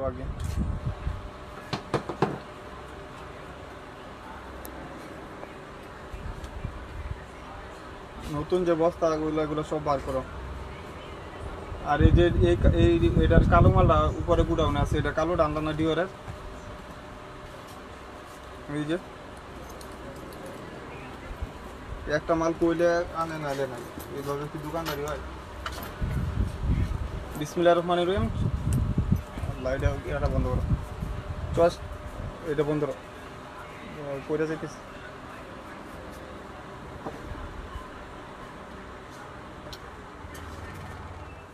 আগে নতুন যে বস্তা এগুলো সব বার করো। আর এই যে এটার কালো মালটা উপরে গুডাউনে আছে, এটা কালো ডান্দানা ডিওরের। এই যে একটা মাল কইলে আনে নাইলে নাই, এইভাবে কি দোকানদারি হয়? বিসমিল্লাহির রহমানির রহিম। লাইট এটা বন্ধ করো, চস এটা বন্ধ করো, কইরা যাইতেছে।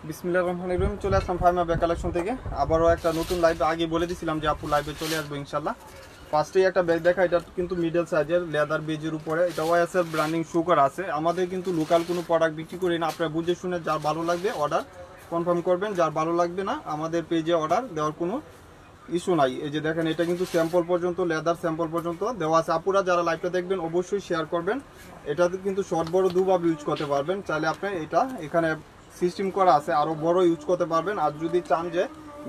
বিসমিল্লাহির রহমানির রহিম। চলে আসলাম ফাইমা ব্যাগ কালেকশন থেকে আবারও একটা নতুন লাইভ। আগে বলে দিছিলাম যে আপু লাইভে চলে আসবো ইনশাল্লাহ। ফার্স্টেই একটা ব্যাগ দেখা, এটা কিন্তু মিডল সাইজের লেদার বেজের উপরে, এটা ওয়াইএসএল ব্র্যান্ডিং শো করা আছে। আমাদের কিন্তু লোকাল কোনো প্রোডাক্ট বিক্রি করি না, আপনারা বুঝে শুনে যার ভালো লাগবে অর্ডার কনফার্ম করবেন, যার ভালো লাগবে না আমাদের পেজে অর্ডার দেওয়ার কোনো ইস্যু নাই। এই যে দেখেন, এটা কিন্তু স্যাম্পল পর্যন্ত, লেদার স্যাম্পল পর্যন্ত দেওয়া আছে। আপুরা যারা লাইভটা দেখবেন অবশ্যই শেয়ার করবেন। এটাতে কিন্তু শর্ট বড় দুভাবে ইউজ করতে পারবেন, চাইলে আপনি এটা এখানে সিস্টেম করা আছে আরও বড় ইউজ করতে পারবেন। আর যদি চান যে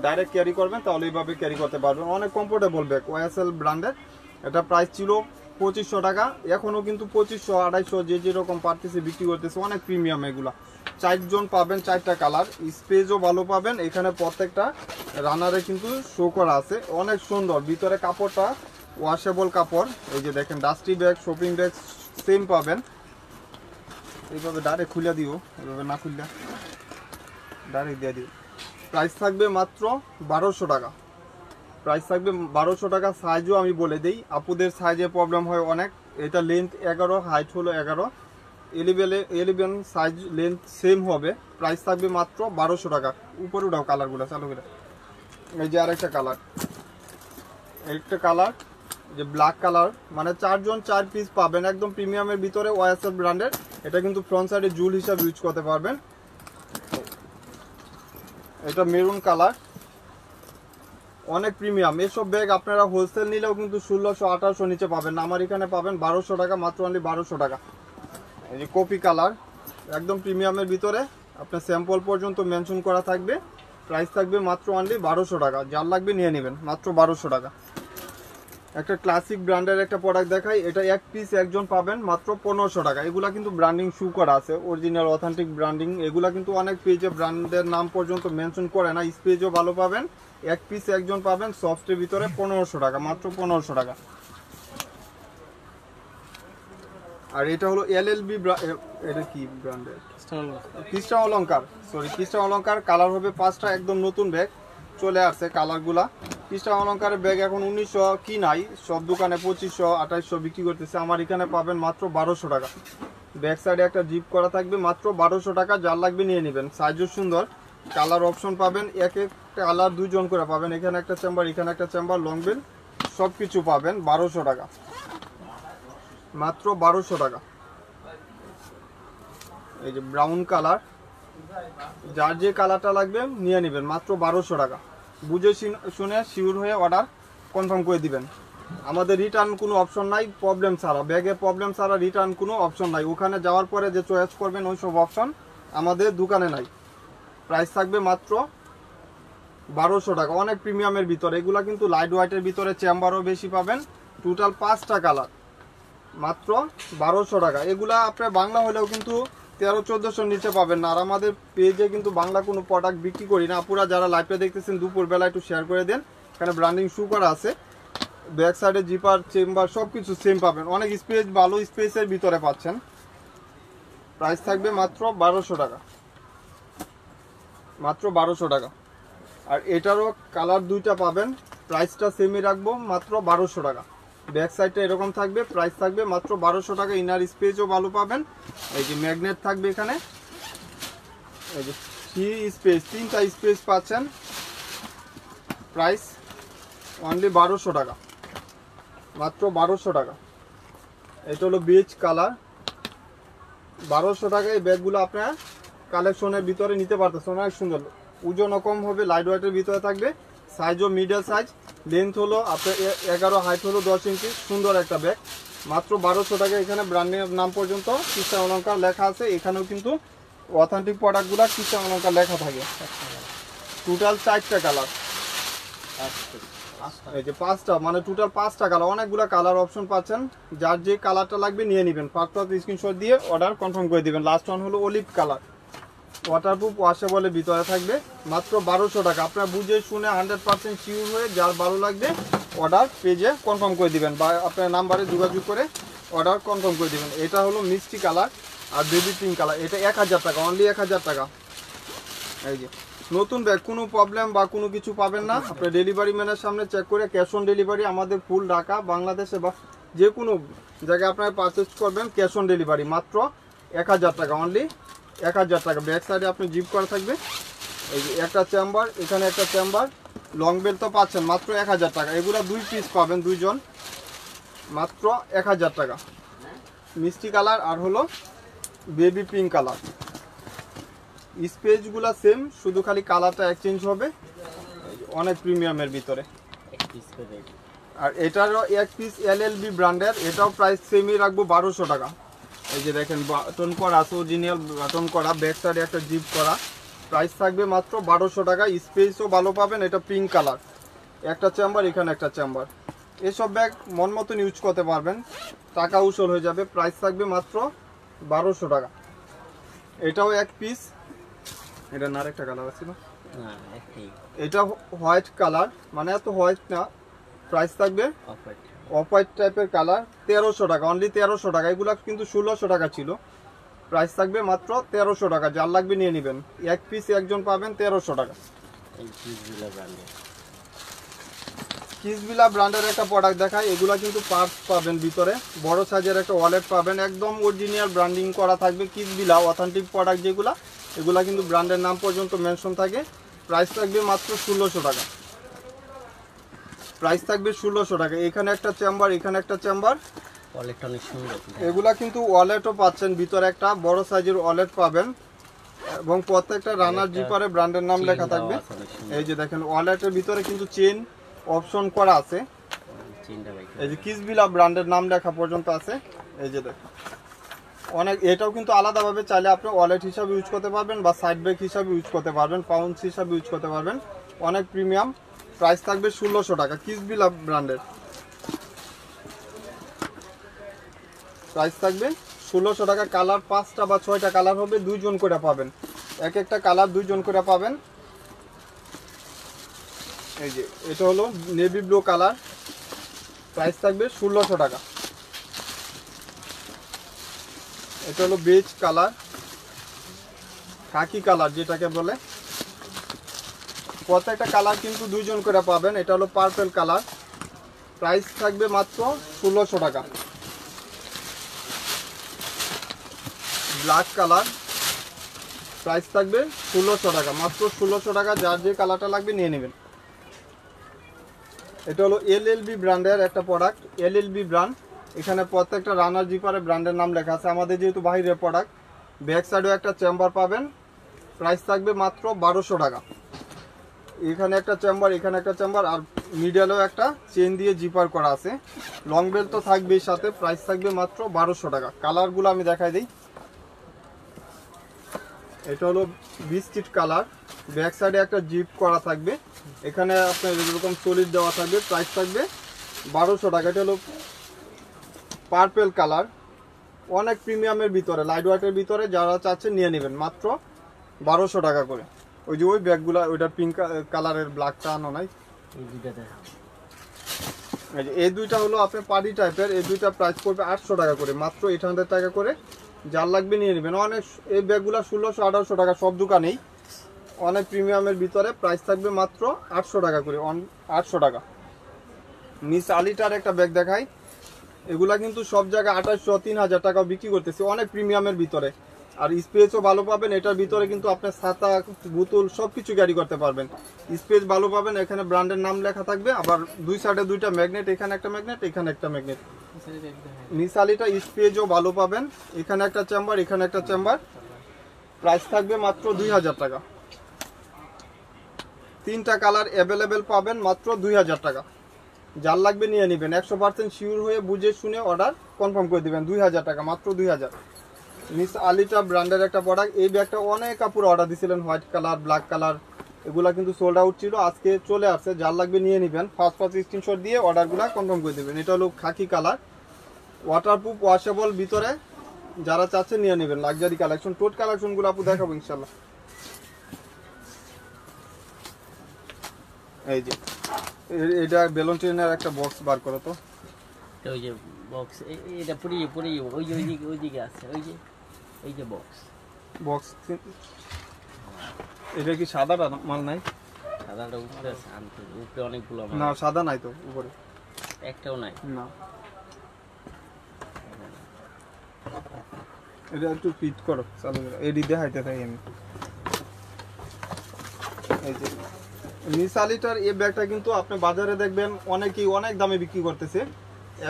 ডাইরেক্ট ক্যারি করবেন তাহলে এইভাবে ক্যারি করতে পারবেন। অনেক কমফোর্টেবল ব্যাগ, ওয়াইএসএল ব্র্যান্ডের। এটা প্রাইস ছিল 2500 টাকা, এখনও কিন্তু 2500 2800 যে যেরকম পারতেছে বিক্রি করতেছে। অনেক প্রিমিয়াম এগুলা। 4 জন পাবেন, 4টা কালার, স্পেসও ভালো পাবেন। এখানে প্রত্যেকটা রানারে কিন্তু শো করা আছে, অনেক সুন্দর। ভিতরে কাপড়টা ওয়াশেবল কাপড়। এই যে দেখেন, dusty bag, shopping bag same পাবেন। এইভাবে ডাইরেক্ট খুলে দিও, এইভাবে না খুললে ডাইরেক্ট দিয়ে দিও। প্রাইস থাকবে মাত্র 1200 টাকা। প্রাইস থাকবে 1200 টাকা। সাইজও আমি বলে দিই, আপুদের সাইজে প্রবলেম হয় অনেক। এটা লেন্থ 11, হাইট হলো 11, 11 সাইজ লেন্থ সেম হবে। প্রাইস থাকবে মাত্র 1200 টাকা। উপরে উঠাও কালারগুলো চালু করে। এই যে আরেকটা কালার, একটা কালার যে ব্ল্যাক কালার, মানে 4 জন 4 পিস পাবেন, একদম প্রিমিয়ামের ভিতরে ওয়াইএসএল ব্র্যান্ডের। এটা কিন্তু ফ্রন্ট সাইডে জুল হিসাবে ইউজ করতে পারবেন। এটা মেরুন কালার, অনেক প্রিমিয়াম। এসব ব্যাগ আপনারা হোলসেল নিলেও কিন্তু 1600 1800 নিচে পাবেন না, আমার এখানে পাবেন 1200 টাকা, মাত্র অনলি 1200 টাকা। এই যে কপি কালার, একদম প্রিমিয়ামের ভিতরে, আপনার স্যাম্পল পর্যন্ত মেনশন করা থাকবে। প্রাইস থাকবে মাত্র অনলি 1200 টাকা। যার লাগবে নিয়ে নেবেন, মাত্র 1200 টাকা। একটা ক্লাসিক ব্র্যান্ডের একটা প্রোডাক্ট দেখাই, এটা এক পিস একজন পাবেন মাত্র 1500 টাকা। এগুলা কিন্তু ব্র্যান্ডিং শু করা আছে, অরিজিনাল অথেন্টিক ব্র্যান্ডিং। এগুলা কিন্তু অনেক পেজে ব্র্যান্ডের নাম পর্যন্ত মেনশন করে না, স্পেজও ভালো পাবেন। এক পিস একজন পাবেন, সফটের ভিতরে 1500 টাকা, মাত্র 1500 টাকা। আর এটা হলো এলএলবি, এটা কি ব্র্যান্ডের? ক্রিস্টান অলংকার, সরি ক্রিস্টান অলংকার। কালার হবে 5টা, একদম নতুন ব্যাগ চলে আসছে কালারগুলা। ক্রিস্টান অলংকারের ব্যাগ এখন 1900 কি নাই, সব দোকানে 2500 2800 বিক্রি করতেছে। আমার এখানে পাবেন মাত্র 1200 টাকা। ব্যাক সাইডে একটা জিপ করা থাকবে, মাত্র 1200 টাকা। যার লাগবে নিয়ে নেবেন। সাইজও সুন্দর, কালার অপশন পাবেন, এক একটা কালার 2 জন করে পাবেন। এখানে একটা চেম্বার, এখানে একটা চেম্বার, লং বেল সব কিছু পাবেন 1200 টাকা, মাত্র 1200 টাকা। এই যে ব্রাউন কালার, যার যে কালারটা লাগবে নিয়ে নেবেন, মাত্র 1200 টাকা। বুঝে শুনে শিওর হয়ে অর্ডার কনফার্ম করে দিবেন। আমাদের রিটার্ন কোনো অপশন নাই, প্রবলেম ছাড়া, ব্যাগে প্রবলেম ছাড়া রিটার্ন কোনো অপশন নাই। ওখানে যাওয়ার পরে যে চয়েস করবেন ওই সব অপশন আমাদের দোকানে নাই। প্রাইস থাকবে মাত্র 1200 টাকা। অনেক প্রিমিয়ামের ভিতরে, এগুলা কিন্তু লাইট ওয়াইটের ভিতরে, চেম্বারও বেশি পাবেন। টোটাল 5টা কালার, মাত্র 1200 টাকা। এগুলা আপনার বাংলা হলেও কিন্তু 1300-1400 নিচে পাবেন না। আর আমাদের পেজে কিন্তু বাংলা কোনো প্রোডাক্ট বিক্রি করি না। আপুরা যারা লাইভটা দেখতেছেন দুপুরবেলা একটু শেয়ার করে দেন, এখানে ব্র্যান্ডিং শু করা আছে। ব্যাক সাইডে জিপার, চেম্বার সব কিছু সেম পাবেন। অনেক স্পেস, ভালো স্পেসের ভিতরে পাচ্ছেন। প্রাইস থাকবে মাত্র 1200 টাকা, মাত্র 1200 টাকা। আর এটারও কালার 2টা পাবেন, প্রাইসটা সেমই রাখবো, মাত্র 1200 টাকা। ব্যাক সাইডটা এরকম থাকবে, প্রাইস থাকবে মাত্র 1200 টাকা। ইনার স্পেসও ভালো পাবেন। এই যে ম্যাগনেট থাকবে এখানে, এই যে 3 স্পেস, 3টা স্পেস পাচ্ছেন। প্রাইস অনলি 1200 টাকা, মাত্র 1200 টাকা। এটা হলো বেজ কালার, 1200 টাকা। এই ব্যাগগুলো আপনার কালেকশনের ভিতরে নিতে পারতেছেন, অনেক সুন্দর। ওজনও কম হবে, লাইট ওয়েটের ভিতরে থাকবে। সাইজও মিডল সাইজ, লেন্থ হলো আপনার 11, হাইট হলো 10 ইঞ্চি। সুন্দর একটা ব্যাগ, মাত্র 1200 টাকা। এখানে ব্র্যান্ডের নাম পর্যন্ত ক্রিস্টান অলংকার লেখা আছে। এখানেও কিন্তু অথেন্টিক প্রোডাক্টগুলো ক্রিস্টান অলংকার লেখা থাকে। টোটাল 4টা কালার, এই যে 5টা, মানে টোটাল 5টা কালার, অনেকগুলো কালার অপশন পাচ্ছেন। যার যে কালারটা লাগবে নিয়ে নেবেন, ফার্স্ট স্ক্রিনশট দিয়ে অর্ডার কনফার্ম করে দিবেন। লাস্ট ওয়ান হলো অলিভ কালার, ওয়াটারপ্রুফ ওয়াশেবলের ভিতরে থাকবে, মাত্র 1200 টাকা। আপনারা বুঝে শুনে 100% শিওর হয়ে যার ভালো লাগবে অর্ডার পেজে কনফার্ম করে দিবেন বা আপনার নাম্বারে যোগাযোগ করে অর্ডার কনফার্ম করে দিবেন। এটা হলো মিষ্টি কালার আর বেবি পিঙ্ক কালার, এটা 1000 টাকা, অনলি 1000 টাকা। এই যে নতুন ব্যাগ, কোনো প্রবলেম বা কোনো কিছু পাবেন না। আপনার ডেলিভারি ম্যানের সামনে চেক করে ক্যাশ অন ডেলিভারি, আমাদের ফুল ঢাকা বাংলাদেশে বা যে কোনো জায়গায় আপনারা পারচেস করবেন ক্যাশ অন ডেলিভারি, মাত্র 1000 টাকা, অনলি 1000 টাকা। ব্যাক সাইডে আপনি জিপ করা থাকবে, এই যে একটা চেম্বার, এখানে একটা চেম্বার, লং বেল তো পাচ্ছেন মাত্র 1000 টাকা। এগুলো 2 পিস পাবেন, 2 জন, মাত্র 1000 টাকা। মিষ্টি কালার আর হলো বেবি পিঙ্ক কালার, স্পেসগুলো সেম, শুধু খালি কালারটা এক্সচেঞ্জ হবে। অনেক প্রিমিয়ামের ভিতরে, আর এটারও এক পিস LLB ব্র্যান্ডের, এটাও প্রাইস সেমই রাখবো 1200 টাকা। এই যে দেখেন বাটন করা আছে, অরিজিনাল বাটন করা, ব্যাক সাইডে একটা জিপ করা, প্রাইস থাকবে মাত্র 1200 টাকা। স্পেসও ভালো পাবেন, এটা পিঙ্ক কালার, একটা চেম্বার, এখানে একটা চেম্বার। এসব ব্যাগ মন মতন ইউজ করতে পারবেন, টাকা উসল হয়ে যাবে। প্রাইস থাকবে মাত্র 1200 টাকা। এটাও এক পিস, এটা না আরেকটা কালার আছে না, এটা হোয়াইট কালার, মানে এত হোয়াইট না, প্রাইস থাকবে অফ হোয়াইট টাইপের কালার, 1300 টাকা, অনলি 1300 টাকা। এগুলো কিন্তু 1600 টাকা ছিল, প্রাইস থাকবে মাত্র 1300 টাকা। যার লাগবে নিয়ে নেবেন, এক পিস একজন পাবেন 1300 টাকা। কিসবিলা ব্র্যান্ডের একটা প্রোডাক্ট দেখায়, এগুলা কিন্তু পার্টস পাবেন ভিতরে, বড় সাইজের একটা ওয়ালেট পাবেন, একদম অরিজিনাল ব্র্যান্ডিং করা থাকবে। কিসবিলা অথেন্টিক প্রোডাক্ট যেগুলা, এগুলা কিন্তু ব্র্যান্ডের নাম পর্যন্ত মেনশন থাকে। প্রাইস থাকবে মাত্র 1600 টাকা, প্রাইস থাকবে 1600 টাকা। এখানে একটা চেম্বার, এখানে একটা চেম্বার, ওয়ালেটটা অনেক সুন্দর। এগুলা কিন্তু ওয়ালেটও পাচ্ছেন, ভিতরে একটা বড় সাইজের ওয়ালেট পাবেন, এবং প্রত্যেকটা রানার জিপারে ব্র্যান্ডের নাম লেখা থাকবে। এই যে দেখেন ওয়ালেটের ভিতরে কিন্তু চেন অপশন করা আছে, এই যে কিসবিলা ব্র্যান্ডের নাম লেখা পর্যন্ত আছে। এই যে দেখেন অনেক, এটাও কিন্তু আলাদাভাবে চাইলে আপনি ওয়ালেট হিসাবে ইউজ করতে পারবেন বা সাইড ব্যাগ হিসাবে ইউজ করতে পারবেন, পাউন্স হিসাবে ইউজ করতে পারবেন। অনেক প্রিমিয়াম, প্রাইস থাকবে 1600 টাকা। কিসবিলা ব্র্যান্ডের প্রাইস থাকবে 1600 টাকা। কালার 5টা বা 6টা কালার হবে, 2 জন করে পাবেন, এক একটা কালার 2 জন করে পাবেন। এই যে এটা হলো নেভি ব্লু কালার, প্রাইস থাকবে 1600 টাকা। এটা হলো বেজ কালার, খাকি কালার যেটাকে বলে, প্রত্যেকটা কালার কিন্তু 2 জন করে পাবেন। এটা হলো পার্পল কালার, প্রাইস থাকবে মাত্র 1600 টাকা। ব্ল্যাক কালার, প্রাইস থাকবে 1600 টাকা, মাত্র 1600 টাকা। যার যে কালারটা লাগবে নিয়ে নেবেন। এটা হলো LLB ব্র্যান্ডের একটা প্রোডাক্ট, LLB ব্র্যান্ড, এখানে প্রত্যেকটা রানার জিপারে ব্র্যান্ডের নাম লেখা আছে। আমাদের যেহেতু বাইরের প্রোডাক্ট, ব্যাক সাইডেও একটা চেম্বার পাবেন, প্রাইস থাকবে মাত্র 1200 টাকা। এখানে একটা চেম্বার, এখানে একটা চেম্বার, আর মিডলেও একটা চেন দিয়ে জিপার করা আছে, লং বেল তো থাকবেই সাথে। প্রাইস থাকবে মাত্র 1200 টাকা। কালারগুলো আমি দেখাই দিই। এটা হলো বিস্কিট কালার, ব্যাক সাইডে একটা জিপ করা থাকবে, এখানে আপনার এরকম সলিড দেওয়া থাকবে, প্রাইস থাকবে 1200 টাকা। এটা হলো পার্পল কালার, অনেক প্রিমিয়ামের ভিতরে, লাইট ওয়েটের ভিতরে, যারা চাচ্ছেন নিয়ে নেবেন, মাত্র 1200 টাকা করে। ওই যে ওই ব্যাগগুলা, ওইটা পিঙ্ক কালারের ব্ল্যাকটা আনো নাই, এই দুইটা হলো আপনার পার্টি টাইপের, এই দুইটা প্রাইস পড়বে 800 টাকা করে, মাত্র 800 টাকা করে। যার লাগবে নিয়ে নেবেন। অনেক এই ব্যাগগুলা 1600-1800 টাকা সব দোকানেই, অনেক প্রিমিয়ামের ভিতরে, প্রাইস থাকবে মাত্র 800 টাকা করে, 800 টাকা। মিস আলিটার একটা ব্যাগ দেখাই, এগুলা কিন্তু সব জায়গায় 2800-3000 টাকাও বিক্রি করতেছে, অনেক প্রিমিয়ামের ভিতরে, আর স্পেসও ভালো পাবেন। এটার ভিতরে কিন্তু আপনার ছাতা, বোতল সবকিছু ক্যারি করতে পারবেন, স্পেস ভালো পাবেন। এখানে ব্র্যান্ডের নাম লেখা থাকবে, আবার দুই সাইডে 2টা ম্যাগনেট, এখানে একটা ম্যাগনেট, এখানে একটা ম্যাগনেট। নিসালিটা স্পেসও ভালো পাবেন, এখানে একটা চেম্বার, এখানে একটা চেম্বার। প্রাইস থাকবে মাত্র 2000 টাকা। 3টা কালার অ্যাভেলেবেল পাবেন, মাত্র 2000 টাকা। যার লাগবে নিয়ে নেবেন, 100% শিওর হয়ে বুঝে শুনে অর্ডার কনফার্ম করে দিবেন। 2000 টাকা, মাত্র 2000। মিস আলিটা ব্র্যান্ডের একটা প্রোডাক্ট, এই ব্যাগটা অনেক কাপড় অর্ডার দিয়েছিলেন, হোয়াইট কালার, ব্ল্যাক কালার, এগুলা কিন্তু সোল্ড আউট ছিল, আজকে চলে আসছে, যার লাগবে নিয়ে নেবেন, ফার্স্ট স্ক্রিনশট দিয়ে অর্ডারগুলো কনফার্ম করে দেবেন। এটা হলো খাকি কালার, ওয়াটারপ্রুফ ওয়াশেবল ভিতরে, যারা চাচ্ছে নিয়ে নেবেন। লাক্সারি কালেকশন, টোট কালেকশনগুলো আপু দেখাবো ইনশাল্লাহ। এই যে এটা বেলুন ট্রেনের একটা বক্স বার করো তো, ওই যে বক্স, এটা পুরিয়ে ওই যে ওইদিকে আছে, ওই যে এই যে বক্স এটা কি সাদা মাল নাই? সাদাটা উপরে আছে, উপরে অনেকগুলো না সাদা নাই তো উপরে, একটাও নাই না। এটা একটু ফিট করো, চালু করো, এডি দেখাইতে থাকি আমি। এই যে মিস আলিটার এই ব্যাগটা কিন্তু আপনি বাজারে দেখবেন অনেকেই অনেক দামে বিক্রি করতেছে,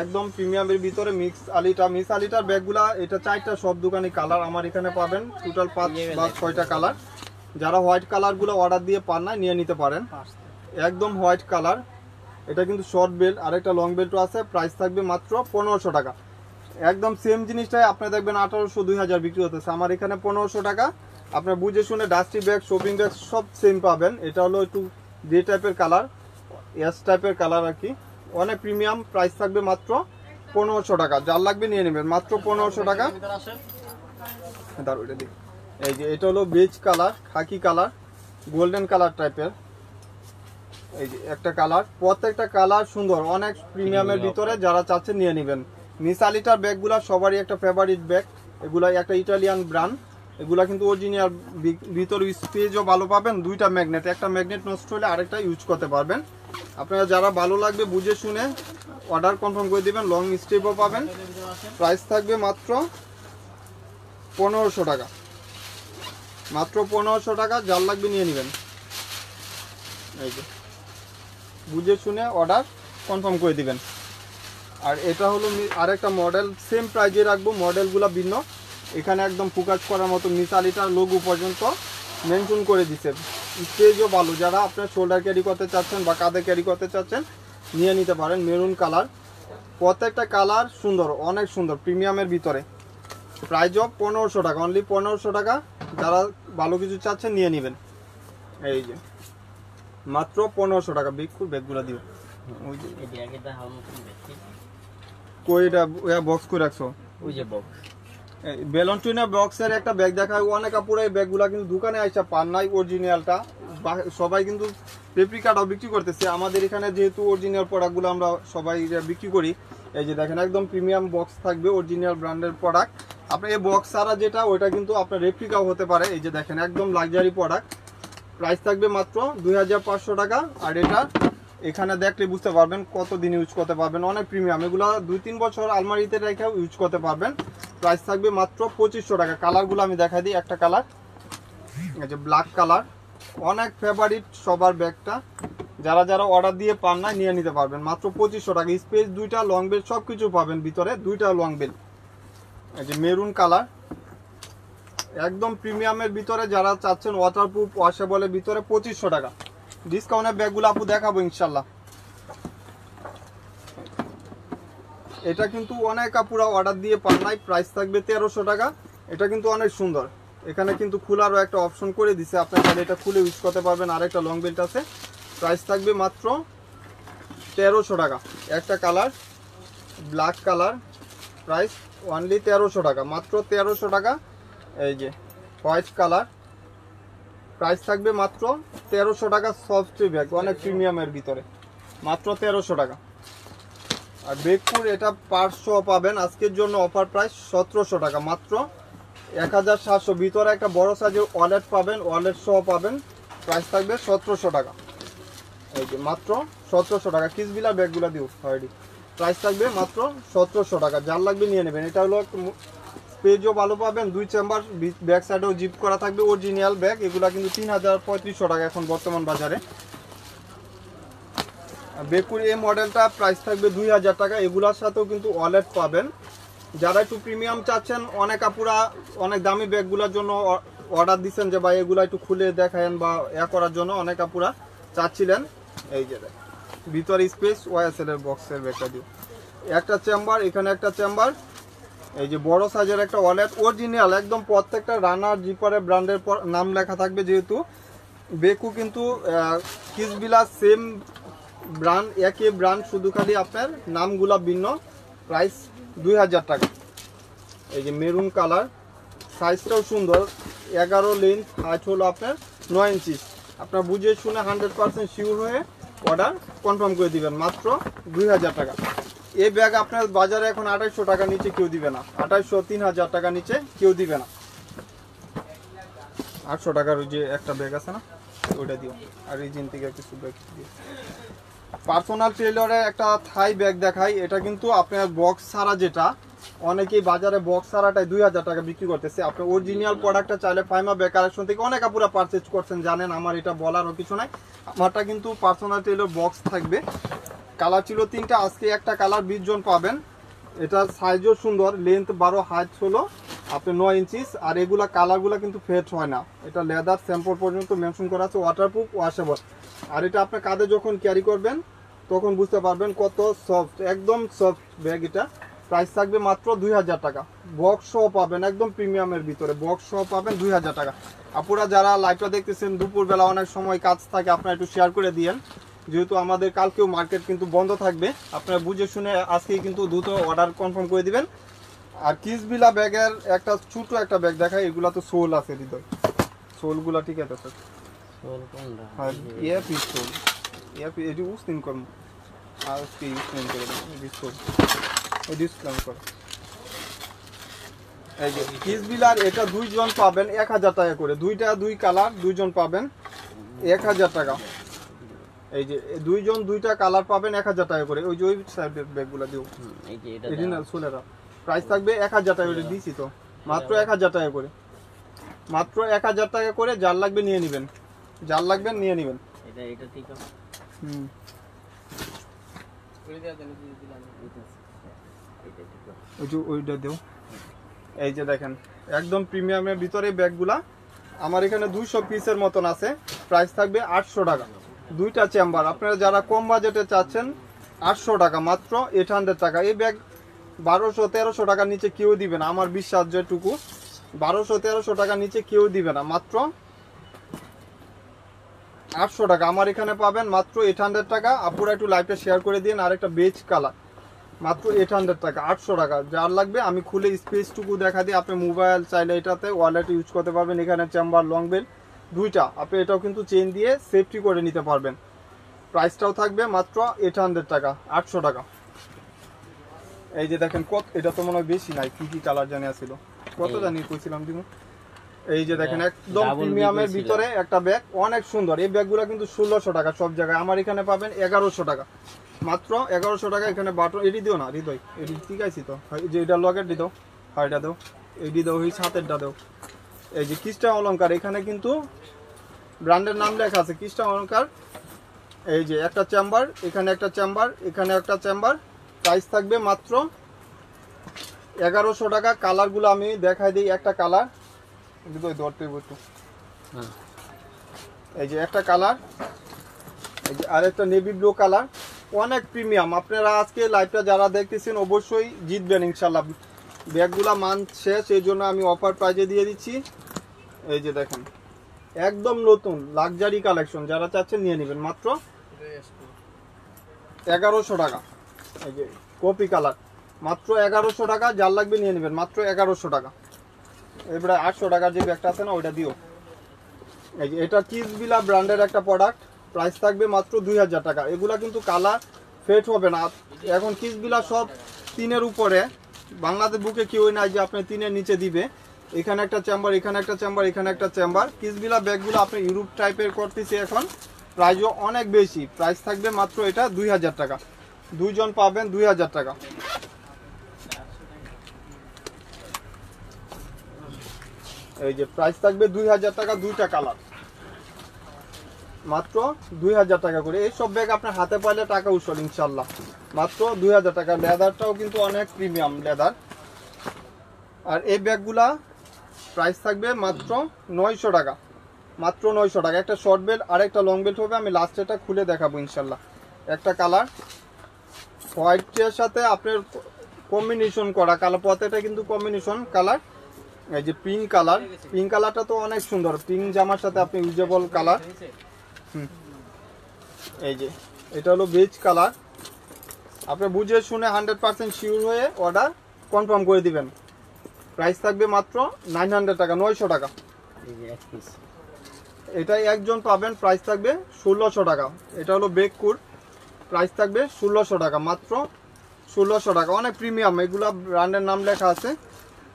একদম প্রিমিয়ামের ভিতরে মিস আলিটার ব্যাগগুলা। এটা 4টা সব দোকানে কালার আমার এখানে পাবেন, টোটাল 5 বা 6টা কালার। যারা হোয়াইট কালারগুলো অর্ডার দিয়ে পান না নিয়ে নিতে পারেন, একদম হোয়াইট কালার। এটা কিন্তু শর্ট বেল্ট, আর একটা লং বেল্টও আছে, প্রাইস থাকবে মাত্র 1500 টাকা। একদম সেম জিনিসটাই আপনি দেখবেন 1800 2000 বিক্রি হতেছে, আমার এখানে 1500 টাকা। আপনার বুঝে শুনে ডাস্টি ব্যাগ, শপিং ব্যাগ সব সেম পাবেন। এটা হলো একটু গ্রে টাইপের কালার, এস টাইপের কালার আর কি, অনেক প্রিমিয়াম। প্রাইস থাকবে মাত্র 1500 টাকা, যার লাগবে নিয়ে নেবেন, মাত্র 1500 টাকা। এই যে এটা হলো বেজ কালার, খাকি কালার, গোল্ডেন কালার টাইপের। এই যে একটা কালার, প্রত্যেকটা কালার সুন্দর, অনেক প্রিমিয়ামের ভিতরে, যারা চাচ্ছেন নিয়ে নেবেন। মিস আলিটার ব্যাগগুলা সবারই একটা ফেভারিট ব্যাগ, এগুলা একটা ইটালিয়ান ব্র্যান্ড। এগুলা কিন্তু অরিজিনাল, ভিতর স্পেসও ভালো পাবেন, 2টা ম্যাগনেট, একটা ম্যাগনেট নষ্ট হলে আরেকটা ইউজ করতে পারবেন। আপনারা যারা ভালো লাগবে বুঝে শুনে অর্ডার কনফার্ম করে দিবেন, লং স্টেপও পাবেন। প্রাইস থাকবে মাত্র 1500 টাকা, মাত্র 1500 টাকা, যার লাগবে নিয়ে নেবেন। এই যে বুঝে শুনে অর্ডার কনফার্ম করে দিবেন। আর এটা হলো আরেকটা মডেল, সেম প্রাইজে রাখবো, মডেলগুলো ভিন্ন। এখানে একদম ফোকাস করার মতো মিস আলিটার লোগো পর্যন্ত মেনশন করে দিচ্ছে, স্টেজও ভালো। যারা আপনার শোল্ডার ক্যারি করতে চাচ্ছেন বা কাঁধে ক্যারি করতে চাচ্ছেন নিয়ে নিতে পারেন। মেরুন কালার, প্রত্যেকটা কালার সুন্দর, অনেক সুন্দর, প্রিমিয়ামের ভিতরে। প্রাইজও 1500 টাকা, অনলি 1500 টাকা, যারা ভালো কিছু চাচ্ছেন নিয়ে নেবেন। এই যে মাত্র 1500 টাকা। ব্যাগগুলো দিও, কইটা বক্স করে রাখছো, ওই যে বক্স বেলন্টিনা বক্সের একটা ব্যাগ দেখায়, অনেক আপুরা এই ব্যাগগুলা কিন্তু দোকানে আইসা পান নাই অরিজিনালটা, সবাই কিন্তু রেপ্লিকাটাও বিক্রি করতেছে। আমাদের এখানে যেহেতু অরিজিনাল প্রোডাক্টগুলো আমরা সবাই বিক্রি করি। এই যে দেখেন একদম প্রিমিয়াম বক্স থাকবে, অরিজিনাল ব্র্যান্ডের প্রোডাক্ট। আপনার এই বক্স ছাড়া যেটা, ওইটা কিন্তু আপনার রেপ্লিকাও হতে পারে। এই যে দেখেন একদম লাক্সারি প্রোডাক্ট, প্রাইস থাকবে মাত্র 2500 টাকা। আর এটা এখানে দেখলে বুঝতে পারবেন কতদিন ইউজ করতে পারবেন, অনেক প্রিমিয়াম। এগুলো 2-3 বছর আলমারিতে রেখেও ইউজ করতে পারবেন। প্রাইস থাকবে মাত্র 2500 টাকা। কালারগুলো আমি দেখাই দিই, একটা কালার এই যে ব্ল্যাক কালার, অনেক ফেভারিট সবার ব্যাগটা। যারা যারা অর্ডার দিয়ে পান না নিয়ে নিতে পারবেন, মাত্র 2500 টাকা। স্পেস 2টা, লং বেল্ট সব কিছু পাবেন ভিতরে, 2টা লং বেল্ট। এই যে মেরুন কালার, একদম প্রিমিয়ামের ভিতরে, যারা চাচ্ছেন ওয়াটারপ্রুফ ওয়াশেবলের ভিতরে 2500 টাকা। ডিসকাউন্টের ব্যাগগুলো আপু দেখাবো ইনশাল্লাহ। এটা কিন্তু অনেক আপুরা অর্ডার দিয়ে পান নাই, প্রাইস থাকবে 1300 টাকা। এটা কিন্তু অনেক সুন্দর, এখানে কিন্তু খোলারও একটা অপশন করে দিছে, আপনার তাহলে এটা খুলে ইউজ করতে পারবেন। আর একটা লং বেল্ট আছে, প্রাইস থাকবে মাত্র 1300 টাকা। একটা colour black colour, price only 1300 টাকা, মাত্র 1300 টাকা। এই যে হোয়াইট কালার, প্রাইস থাকবে মাত্র 1300 টাকা। সফট ব্যাগ, অনেক প্রিমিয়ামের ভিতরে, মাত্র 1300 টাকা। আর বেগপুর এটা পার্টসও পাবেন, আজকের জন্য অফার প্রাইস 1700 টাকা, মাত্র 1700। ভিতরে একটা বড় সাইজের ওয়ালেট পাবেন, ওয়ালেট সহ পাবেন, প্রাইস থাকবে 1700 টাকা। এই যে মাত্র 1700 টাকা। কিসবিলা ব্যাগগুলো দিও অলরেডি, প্রাইস থাকবে মাত্র 1700 টাকা, যার লাগবে নিয়ে নেবেন। এটা হলো পেজও ভালো পাবেন, 2 চেম্বার, ব্যাক সাইডেও জিপ করা থাকবে, অরিজিনাল ব্যাগ। এগুলা কিন্তু 3500 টাকা এখন বর্তমান বাজারে। বেকুর এই মডেলটা প্রাইস থাকবে 2000 টাকা। এগুলার সাথেও কিন্তু ওয়ালেট পাবেন। যারা একটু প্রিমিয়াম চাচ্ছেন, অনেক আপুরা অনেক দামি ব্যাগগুলোর জন্য অর্ডার দিচ্ছেন যে ভাই এগুলা একটু খুলে দেখায়েন বা করার জন্য অনেক আপুরা চাচ্ছিলেন। এই যে ভিতরে স্পেস ওয়াইএসএল এর বক্সের ব্যাগটা দিয়ে একটা চেম্বার, এখানে একটা চেম্বার। এই যে বড় সাইজের একটা ওয়ালেট, অরিজিনাল একদম, প্রত্যেকটা রানার জিপারে ব্র্যান্ডের নাম লেখা থাকবে, যেহেতু বেকু কিন্তু কিসবিলা সেম ব্র্যান্ড, একই ব্র্যান্ড, শুধু খালি আপনার নামগুলা ভিন্ন। প্রাইস 2000 টাকা। এই যে মেরুন কালার, সাইজটাও সুন্দর, 11 লেন্থ, হাইট হলো আপনার 9 ইঞ্চি। আপনার বুঝে শুনে 100% শিওর হয়ে অর্ডার কনফার্ম করে দিবেন, মাত্র 2000 টাকা। এই ব্যাগ আপনার বাজারে এখন 2800 টাকা নিচে কেউ দিবে না, 2800 3000 টাকা নিচে কেউ দিবে না। 800 টাকার ওই যে একটা ব্যাগ আছে না, ওইটা দিও। আর এই জিন থেকে কিছু ব্যাগ দিও। পার্সোনাল টেইলরে একটা থাই ব্যাগ দেখাই। এটা কিন্তু আপনার বক্স ছাড়া, যেটা অনেকেই বাজারে বক্স ছাড়াটাই 2000 টাকা বিক্রি করতেছে। আপনি অরিজিনাল প্রোডাক্টটা চাইলে ফাইমা ব্যাগ কালেকশন থেকে অনেক আপুরা পারচেজ করছেন, জানেন, আমার এটা বলারও কিছু নাই। আমারটা কিন্তু পার্সোনাল টেইলর বক্স থাকবে। কালার ছিল 3টা, আজকে একটা কালার 20 জন পাবেন। এটা সাইজও সুন্দর, লেন্থ 12, হাইট হলো আপনি 9 ইঞ্চি। আর এগুলা কালারগুলো কিন্তু ফেড হয় না। এটা লেদার স্যাম্পল পর্যন্ত মেনশন করা আছে, ওয়াটারপ্রুফ, ওয়াশেবল। আর এটা আপনার কাঁধে যখন ক্যারি করবেন তখন বুঝতে পারবেন কত সফট, একদম সফট ব্যাগ। এটা প্রাইস থাকবে মাত্র 2000 টাকা। বক্স সহ পাবেন, একদম প্রিমিয়ামের ভিতরে বক্স সহ পাবেন 2000 টাকা। আপনারা যারা লাইভটা দেখতেছেন দুপুরবেলা অনেক সময় কাজ থাকে, আপনারা একটু শেয়ার করে দিয়েন, যেহেতু আমাদের কালকেও মার্কেট কিন্তু বন্ধ থাকবে। আপনারা বুঝে শুনে আজকেই কিন্তু দ্রুত অর্ডার কনফার্ম করে দিবেন। আর কিসবিলা ব্যাগের একটা ছোট একটা ব্যাগ দেখায়, এগুলা তো সোল আছে হৃদয়, সোলগুলা ঠিক আছে স্যার। সোল কোনটা? হ্যাঁ, ইয়ে পিস সোল, ইয়ে পিস এটি উস্তিন করুন, আর উস্তি উস্তিন করে দেন, এটি সোল, এটি উস্তিন করুন। এই যে কিসবিলার এটা 2 জন পাবেন 1000 টাকা করে, দুইটা 2 কালার, 2 জন পাবেন 1000 টাকা। এই যে 2 জন 2টা কালার পাবেন 1000 টাকা করে। ওই যে ওই সাইডের ব্যাগগুলো দিও, এই যে এটা এডিনাল সোলেরা। প্রাইস থাকবে 1000 টাকা করে, দিছি তো মাত্র 1000 টাকা করে, মাত্র 1000 টাকা করে। যার লাগবে নিয়ে নেবেন, যার লাগবে নিয়ে নেবেন। এটা এটা ঠিক আছে। হুম, ওই যে ওইটা দিও। এই যে দেখেন একদম প্রিমিয়ামের ভিতরে ব্যাগগুলা আমার এখানে 200 পিসের মতন আছে। প্রাইস থাকবে 800 টাকা, 2টা চেম্বার। আপনারা যারা কম বাজেটে চাচ্ছেন 800 টাকা, মাত্র 800 টাকা। এই ব্যাগ 1200-1300 টাকার নিচে কেউ দিবে না, আমার বিশ্বাস যেটুকু। 1200-1300 টাকার নিচে কেউ দিবে না, মাত্র 800 টাকা। আমার এখানে পাবেন মাত্র 800 টাকা। আপুরা একটু লাইভটা শেয়ার করে দিন। আর একটা বেজ কালার, মাত্র 800 টাকা, 800 টাকা। যার লাগবে আমি খুলে স্পেসটুকু দেখা দিই। আপনি মোবাইল চাইলে এটাতে ওয়ালেট ইউজ করতে পারবেন। এখানে চেম্বার, লং বেল 2টা, আপনি এটাও কিন্তু চেইন দিয়ে সেফটি করে নিতে পারবেন। প্রাইসটাও থাকবে মাত্র 800 টাকা, 800 টাকা। এই যে দেখেন কত, এটা তো মনে হয় বেশি নাই, কি কি কালার জানি আছিল, কত জানি কইছিলাম দিমু। এই যে দেখেন একদম প্রিমিয়ামের ভিতরে একটা ব্যাগ, অনেক সুন্দর। এই ব্যাগগুলো কিন্তু 1600 টাকা সব জায়গায়, আমার এখানে পাবেন 1100 টাকা, মাত্র 1100 টাকা। এখানে বাটন এটি দিও না হৃদয়, এটি ঠিক আছে তো, যে এটা লগের দি দাও, হয় এটা দাও, এটি দাও, ওই সাতেরটা দাও। এই যে খ্রিস্টান অলংকার, এখানে কিন্তু ব্র্যান্ডের নাম লেখা আছে খ্রিস্টান অলংকার। এই যে একটা চেম্বার, এখানে একটা চেম্বার, এখানে একটা চেম্বার। প্রাইস থাকবে মাত্র 1100 টাকা। কালারগুলো আমি দেখাই দিই। একটা কালার ধরতে একটু, এই যে একটা কালার, এই যে আরেকটা নেভি ব্লু কালার, অনেক প্রিমিয়াম। আপনারা আজকে লাইভটা যারা দেখতেছেন অবশ্যই জিতবেন ইনশাল্লাহ। ব্যাগগুলা মান শেষ, এই জন্য আমি অফার প্রাইজে দিয়ে দিচ্ছি। এই যে দেখেন একদম নতুন লাক্সারি কালেকশন, যারা চাচ্ছেন নিয়ে নেবেন, মাত্র 1100 টাকা। এই যে কপি কালার, মাত্র 1100 টাকা। যার লাগবে নিয়ে নেবেন, মাত্র 1100 টাকা। এবারে 800 টাকার যে ব্যাগটা আছে না, ওইটা দিও। এই যে এটা কিসবিলা ব্র্যান্ডের একটা প্রোডাক্ট, প্রাইস থাকবে মাত্র 2000 টাকা। এগুলা কিন্তু কালার ফেড হবে না। এখন কিসবিলা সব 3-এর উপরে, বাংলাদেশ বুকে কেউই নাই যে আপনি 3-এর নিচে দিবে। এখানে একটা চেম্বার, এখানে একটা চেম্বার, এখানে একটা চেম্বার। কিসবিলা ব্যাগগুলো আপনি ইউরোপ টাইপের করতেছি এখন, প্রাইসও অনেক বেশি। প্রাইস থাকবে মাত্র এটা 2000 টাকা, 2 জন পাবেন 2000 টাকা। এই যে প্রাইস থাকবে 2000 টাকা, 2টা কালার, মাত্র 2000 টাকা করে। এই সব ব্যাগ আপনার হাতে পাইলে টাকা উসল ইনশাল্লাহ, মাত্র 2000 টাকা। লেদারটাও কিন্তু অনেক প্রিমিয়াম লেদার। আর এই ব্যাগগুলা প্রাইস থাকবে মাত্র 900 টাকা, মাত্র 900 টাকা। একটা শর্ট বেল্ট আর একটা লং বেল্ট হবে, আমি লাস্টেটা খুলে দেখাবো ইনশাল্লাহ। একটা কালার হোয়াইটের সাথে আপনার কম্বিনেশন করা কালার, প্রত্যেকটা কিন্তু কম্বিনেশন কালার। এই যে পিঙ্ক কালার, পিঙ্ক কালারটা তো অনেক সুন্দর, পিঙ্ক জামার সাথে আপনি ইউজেবল কালার। এই যে এটা হলো বেজ কালার, আপনি বুঝে শুনে 100% শিওর হয়ে অর্ডার কনফার্ম করে দিবেন। প্রাইস থাকবে মাত্র 900 টাকা, 900 টাকা। এই যে এক পিস, এটাই একজন পাবেন, প্রাইস থাকবে 1600 টাকা। এটা হলো বেককুর, প্রাইস থাকবে 1600 টাকা, মাত্র 1600 টাকা। অনেক প্রিমিয়াম, এগুলা ব্র্যান্ডের নাম লেখা আছে।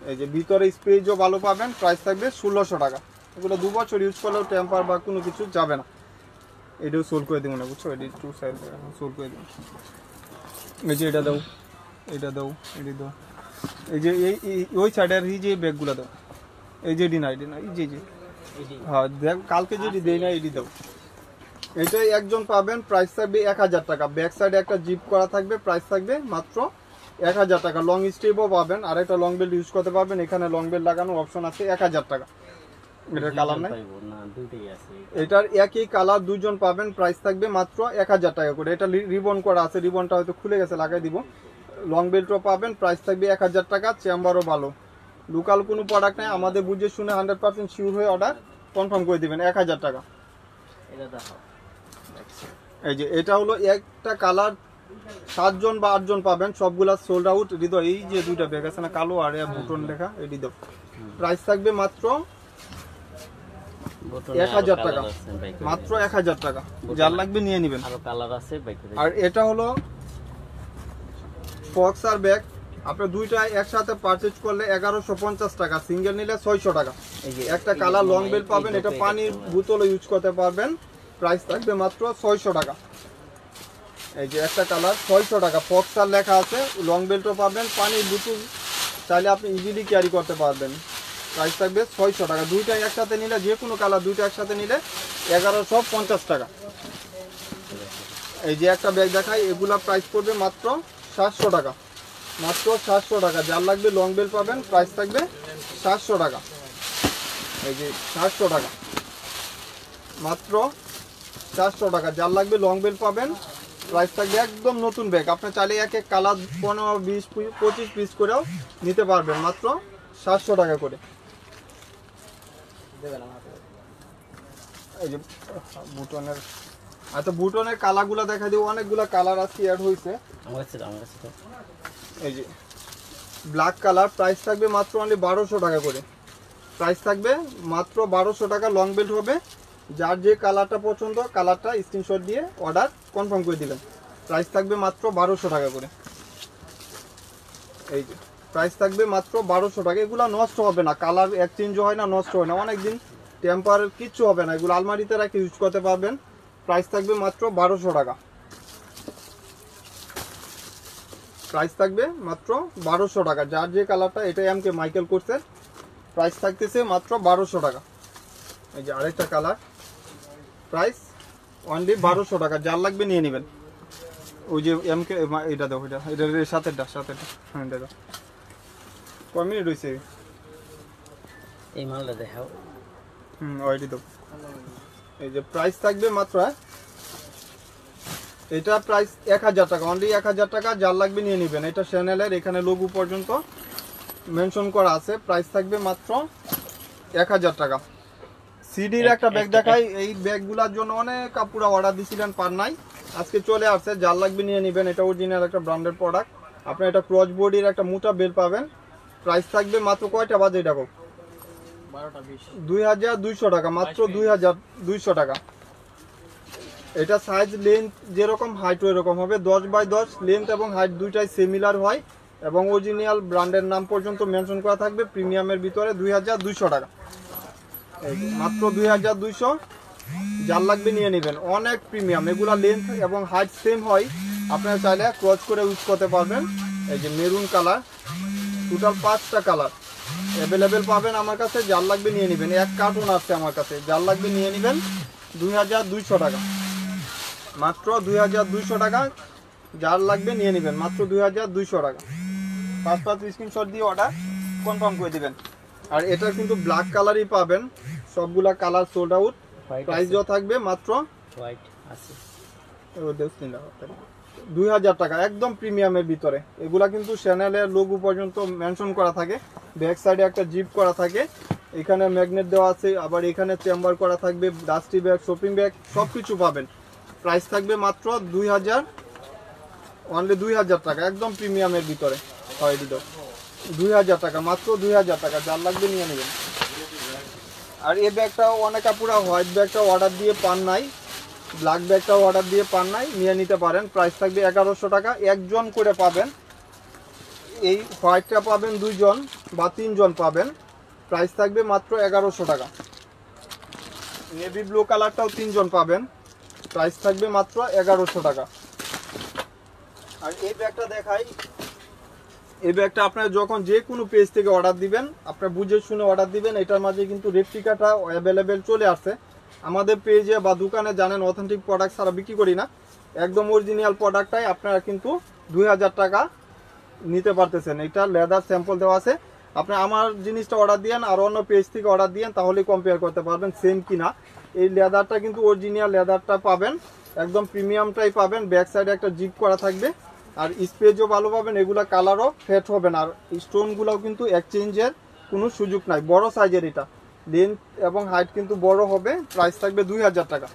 এই যে ভিতরে স্পেসও ভালো পাবেন, প্রাইস থাকবে 1600 টাকা। এগুলো 2 বছর ইউজ করলেও টেম্পার বা কোনো কিছু যাবে না। এটাও সোল করে দেবো না, বুঝছো, এটি 2 সাইড সোল করে দেবো। এই যে এটা দাও, এটা দাও, এটি দাও। এই যে ওই সাইডের এই যে ব্যাগগুলো দাও, এই যে ডিনা এই যে হ্যাঁ দেখ, কালকে যদি দেই না এটি দাও। এটাই একজন পাবেন, প্রাইস থাকবে 1000 টাকা। ব্যাক সাইডে একটা জিপ করা থাকবে, প্রাইস থাকবে মাত্র 1000 টাকা। লং স্টেপও পাবেন, আর একটা লং বেল্ট ইউজ করতে পারবেন। এখানে লং বেল্ট লাগানোর অপশন আছে, 1000 টাকা। এটার কালার নাই, না দুইটাই আছে। এটার একই কালার দুইজন পাবেন, প্রাইস থাকবে মাত্র 1000 টাকা করে। এটা রিবন করা আছে, রিবনটা হয়তো খুলে গেছে, লাগাই দিব। লং বেল্টও পাবেন, প্রাইস থাকবে 1000 টাকা। চেম্বারও ভালো, লোকাল কোনো প্রোডাক্ট নাই, আমাদের বুঝে শুনে 100% শিওর হয়ে অর্ডার কনফার্ম করে দিবেন। 1000 টাকা। এটা দেখো, এই যে এটা হলো একটা কালার, 7 জন বা 8 জন পাবেন, সবগুলা সোল্ড আউট। হৃদয় এই যে দুইটা ব্যাগ আছে না কালো আর বুটন লেখা, এটি দাও। প্রাইস থাকবে মাত্র 1000 টাকা, মাত্র 1000 টাকা। যার লাগবে নিয়ে নেবেন। আরো কালার আছে বাইকে। আর এটা হলো ফক্সার ব্যাগ, আপনি দুইটা একসাথে পারচেজ করলে 1150 টাকা, সিঙ্গেল নিলে 600 টাকা। একটা কালার লং বেল্ট পাবেন, এটা পানির বোতলে ইউজ করতে পারবেন, প্রাইস থাকবে মাত্র 600 টাকা। এই যে একটা কালার 600 টাকা, ফক্সার লেখা আছে। লং বেল্টও পাবেন, পানির বোতল চাইলে আপনি ইজিলি ক্যারি করতে পারবেন, প্রাইস থাকবে 600 টাকা। দুইটা একসাথে নিলে, যে কোনো কালার দুইটা একসাথে নিলে 1150 টাকা। এই যে একটা ব্যাগ দেখাই, এগুলা প্রাইস পড়বে মাত্র 700 টাকা, মাত্র 700 টাকা। যার লাগবে লং বেল্ট পাবেন, প্রাইস থাকবে 700 টাকা। এই যে 700 টাকা, মাত্র 400 টাকা। যার লাগবে লং বেল্ট পাবেন, প্রাইস থাকবে একদম নতুন ব্যাগ। আপনি চাইলে এক এক কালার 15, 20, 25 পিস করেও নিতে পারবেন, মাত্র 700 টাকা করে। এই যে বুটনের, আচ্ছা বুটনের কালারগুলো দেখা দিব, অনেকগুলো কালার আছে অ্যাড হয়েছে। এই যে ব্ল্যাক কালার, প্রাইস থাকবে মাত্র অনলি 1200 টাকা করে, প্রাইস থাকবে মাত্র 1200 টাকা। লং বেল্ট হবে, যার যে কালারটা পছন্দ কালারটা স্ক্রিনশট দিয়ে অর্ডার কনফার্ম করে দিবেন। প্রাইস থাকবে মাত্র 1200 টাকা করে। এই যে প্রাইস থাকবে মাত্র 1200 টাকা। এগুলো নষ্ট হবে না, কালার এক্সচেঞ্জ হয় না, নষ্ট হয় না, অনেকদিন টেম্পার কিচ্ছু হবে না, এগুলো আলমারিতে রাখে ইউজ করতে পারবেন। প্রাইস থাকবে মাত্র 1200 টাকা, প্রাইস থাকবে মাত্র 1200 টাকা। যার যে কালারটা, এটা এমকে মাইকেল কোর্সের, প্রাইস থাকতেছে মাত্র 1200 টাকা। এই যে আরেকটা কালার, প্রাইস অনলি 1200 টাকা। যার লাগবে নিয়ে নেবেন। ওই যে এমকে, এটা দাও, এটা সাথেরটা, হ্যাঁ দাদা। কয় মিনিট হয়েছে? এই মালটা দেখাও। ওইটি দাও। এই যে প্রাইস থাকবে মাত্র, এটা প্রাইস 1000 টাকা, অনলি 1000 টাকা। যার লাগবে নিয়ে নেবেন। এটা চ্যানেলের এখানে লোগো পর্যন্ত মেনশন করা আছে, প্রাইস থাকবে মাত্র 1000 টাকা। সিডির একটা ব্যাগ দেখাই, এই ব্যাগগুলোর জন্য অনেক কাপড়া অর্ডার দিছিলেন, পার নাই, আজকে চলে আসছে। যার লাগবে নিয়ে নেবেন। এটা অরিজিনাল একটা ব্র্যান্ডেড প্রোডাক্ট। আপনার এটা ক্রস বডির একটা মোটা বেল্ট পাবেন, প্রাইস থাকবে মাত্র কয়টা বাজে এটা 2200 টাকা, মাত্র 2200 টাকা। এটা সাইজ লেন্থ যেরকম হাইট এরকম হবে, 10x10 লেন্থ এবং হাইট দুইটাই সিমিলার হয়, এবং অরিজিনাল ব্র্যান্ডের নাম পর্যন্ত মেনশন করা থাকবে। প্রিমিয়ামের ভিতরে 2200 টাকা, মাত্র 2200। যার লাগবে নিয়ে নেবেন, অনেক প্রিমিয়াম। এগুলা লেন্থ এবং হাইট সেম হয়, আপনারা চাইলে ক্রস করে ইউজ করতে পারবেন। এই যে মেরুন কালার, টোটাল 5টা কালার অ্যাভেলেবেল পাবেন আমার কাছে। যার লাগবে নিয়ে নেবেন, এক কার্টুন আছে আমার কাছে। যার লাগবে নিয়ে নেবেন, 2200 টাকা, মাত্র 2200 টাকা। যার লাগবে নিয়ে নেবেন, মাত্র 2200 টাকা। 5 স্ক্রিনশট দিয়ে অর্ডার কনফার্ম করে দিবেন। আর এটা কিন্তু ব্ল্যাক কালারই পাবেন, সবগুলা কালার সোল্ড আউট। প্রাইসও থাকবে মাত্র হোয়াইট আছে, 2000 টাকা একদম প্রিমিয়ামের ভিতরে। এগুলা কিন্তু চ্যানেলের লোগো পর্যন্ত মেনশন করা থাকে, ব্যাক সাইডে একটা জিপ করা থাকে, এখানে ম্যাগনেট দেওয়া আছে, আবার এখানে চেম্বার করা থাকবে, ডাস্টি ব্যাগ, শপিং ব্যাগ সব কিছু পাবেন। প্রাইস থাকবে মাত্র 2000, অনলি 2000 টাকা একদম প্রিমিয়ামের ভিতরে হয় দিল। 2000 টাকা, মাত্র 2000 টাকা, যার লাগবে নিয়ে নেবেন। আর এই ব্যাগটাও অনেক আপুরা হোয়াইট ব্যাগটা অর্ডার দিয়ে পান নাই, ব্ল্যাক ব্যাগটাও অর্ডার দিয়ে পান নাই, নিয়ে নিতে পারেন। প্রাইস থাকবে 1100 টাকা, একজন করে পাবেন। এই হোয়াইটটা পাবেন 2 জন বা 3 জন পাবেন। প্রাইস থাকবে মাত্র 1100 টাকা। নেভি ব্লু কালারটাও 3 জন পাবেন, প্রাইস থাকবে মাত্র 1100 টাকা। আর এই ব্যাগটা দেখাই, এই ব্যাগটা আপনারা যখন যে কোনো পেজ থেকে অর্ডার দিবেন, আপনারা বুঝে শুনে অর্ডার দিবেন। এটার মাঝে কিন্তু রেপ্লিকাটা অ্যাভেলেবেল চলে আসছে আমাদের পেজে বা দোকানে। জানেন অথেন্টিক প্রোডাক্ট ছাড়া বিক্রি করি না, একদম অরিজিনাল প্রোডাক্টটাই আপনারা কিন্তু 2000 টাকা নিতে পারতেছেন। এটা লেদার স্যাম্পল দেওয়া আছে। আপনি আমার জিনিসটা অর্ডার দিয়েন আর অন্য পেজ থেকে অর্ডার দিয়েন, তাহলে কম্পেয়ার করতে পারবেন সেম কিনা। এই লেদারটা কিন্তু অরিজিনাল লেদারটা পাবেন, একদম প্রিমিয়ামটাই পাবেন। ব্যাক সাইডে একটা জিপ করা থাকবে, আর স্পেসও ভালো পাবেন। এগুলা কালারও ফেট হবে না, আর স্টোনগুলোও কিন্তু এক্সচেঞ্জের কোনো সুযোগ নাই। বড় সাইজের এটা, লেন্থ এবং হাইট কিন্তু বড় হবে। প্রাইস থাকবে 2000 টাকা,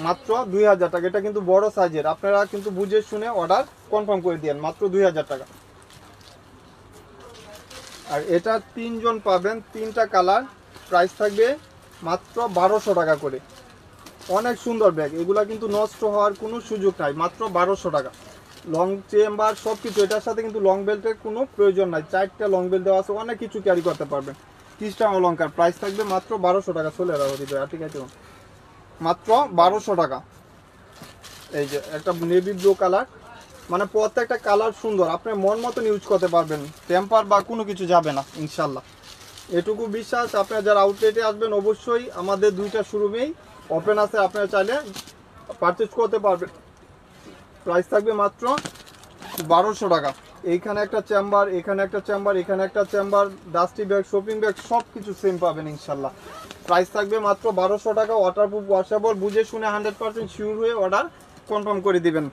মাত্র 2000 টাকা। এটা কিন্তু বড় সাইজের, আপনারা কিন্তু বুঝে শুনে অর্ডার কনফার্ম করে দিন, মাত্র 2000 টাকা। আর এটা 3 জন পাবেন, 3টা কালার। প্রাইস থাকবে মাত্র 1200 টাকা করে। অনেক সুন্দর ব্যাগ, এগুলা কিন্তু নষ্ট হওয়ার কোনো সুযোগ নাই, মাত্র 1200 টাকা। লং চেম্বার সব কিছু, এটার সাথে কিন্তু লং বেল্টের কোনো প্রয়োজন নাই। 4টা লং বেল্ট দেওয়া আছে, অনেক কিছু ক্যারি করতে পারবেন। 30টা অলঙ্কার, প্রাইস থাকবে মাত্র 1200 টাকা। চলে রাখো দিবে, ঠিক আছে, মাত্র 1200 টাকা। এই যে একটা নেভি ব্লু কালার, মানে প্রত্যেকটা কালার সুন্দর, আপনি মন মতন ইউজ করতে পারবেন, টেম্পার বা কোনো কিছু যাবে না ইনশাল্লাহ। এটুকু বিশ্বাস। আপনারা যারা আউটলেটে আসবেন অবশ্যই আমাদের 2টা শোরুমেই ওপেন আছে, আপনারা চাইলে পারচেজ করতে পারবেন। প্রাইস থাকবে মাত্র 1200 টাকা। এইখানে একটা চেম্বার, এখানে একটা চেম্বার, এখানে একটা chamber, dusty bag, shopping bag সব কিছু সেম পাবেন ইনশাল্লাহ। প্রাইস থাকবে মাত্র 1200 টাকা। ওয়াটারপ্রুফ, ওয়াশেবল, বুঝে শুনে 100% শিওর হয়ে অর্ডার কনফার্ম করে দিবেন।